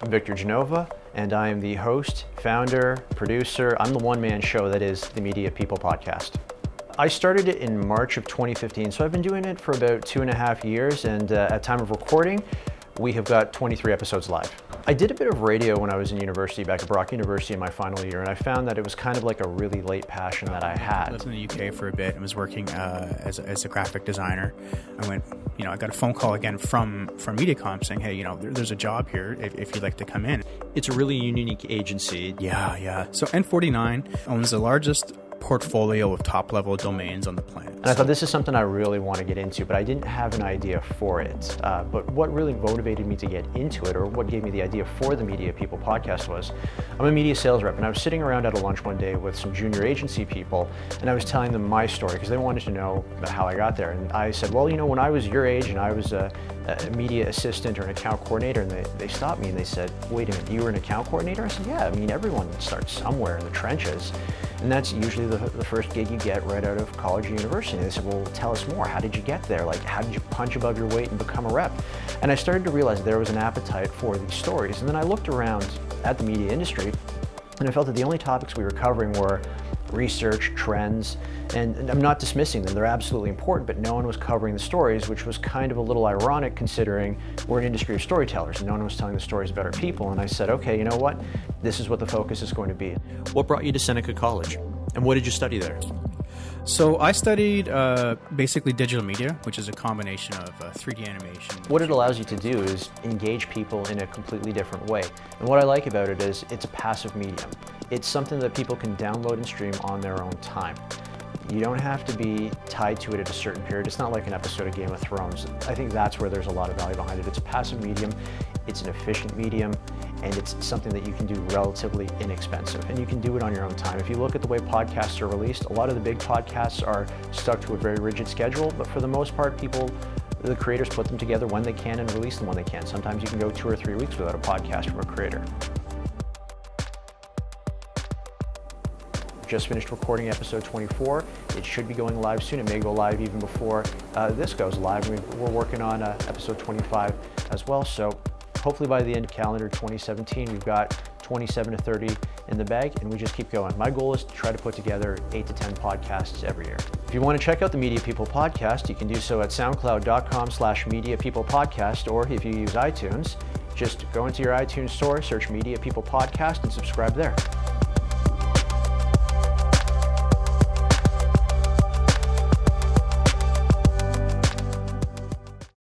I'm Victor Genova, and I am the host, founder, producer. I'm the one-man show that is the Media People Podcast. I started it in March of 2015, so I've been doing it for about 2.5 years, and at time of recording, we have got 23 episodes live. I did a bit of radio when I was in university, back at Brock University in my final year, and I found that it was kind of like a really late passion that I had. I lived in the UK for a bit and was working as a graphic designer. I got a phone call again from MediaCom saying, hey, there's a job here if you'd like to come in. It's a really unique agency. Yeah. So N49 owns the largest portfolio of top-level domains on the planet. And I thought this is something I really want to get into, but I didn't have an idea for it. But what really motivated me to get into it, or what gave me the idea for the Media People podcast, was I'm a media sales rep, and I was sitting around at a lunch one day with some junior agency people, and I was telling them my story because they wanted to know how I got there. And I said, well, when I was your age and I was a media assistant or an account coordinator, and they stopped me and they said, wait a minute, you were an account coordinator? I said, yeah, everyone starts somewhere in the trenches. And that's usually the first gig you get right out of college or university. And they said, well, tell us more. How did you get there? How did you punch above your weight and become a rep? And I started to realize there was an appetite for these stories. And then I looked around at the media industry, and I felt that the only topics we were covering were research, trends, and I'm not dismissing them, they're absolutely important, but no one was covering the stories, which was kind of a little ironic considering we're an industry of storytellers and no one was telling the stories about our people. And I said, okay, you know what? This is what the focus is going to be. What brought you to Seneca College? And what did you study there? So I studied basically digital media, which is a combination of 3D animation. What it allows you to do is engage people in a completely different way. And what I like about it is it's a passive medium. It's something that people can download and stream on their own time. You don't have to be tied to it at a certain period. It's not like an episode of Game of Thrones. I think that's where there's a lot of value behind it. It's a passive medium, it's an efficient medium, and it's something that you can do relatively inexpensive. And you can do it on your own time. If you look at the way podcasts are released, a lot of the big podcasts are stuck to a very rigid schedule, but for the most part, the creators put them together when they can and release them when they can. Sometimes you can go 2 or 3 weeks without a podcast from a creator. Just finished recording episode 24. It should be going live soon. It may go live even before this goes live. We're working on episode 25 as well. So hopefully by the end of calendar 2017, we've got 27 to 30 in the bag, and we just keep going. My goal is to try to put together 8 to 10 podcasts every year. If you want to check out the Media People Podcast, you can do so at soundcloud.com/mediapeoplepodcast, or if you use iTunes, just go into your iTunes store, search Media People Podcast, and subscribe there.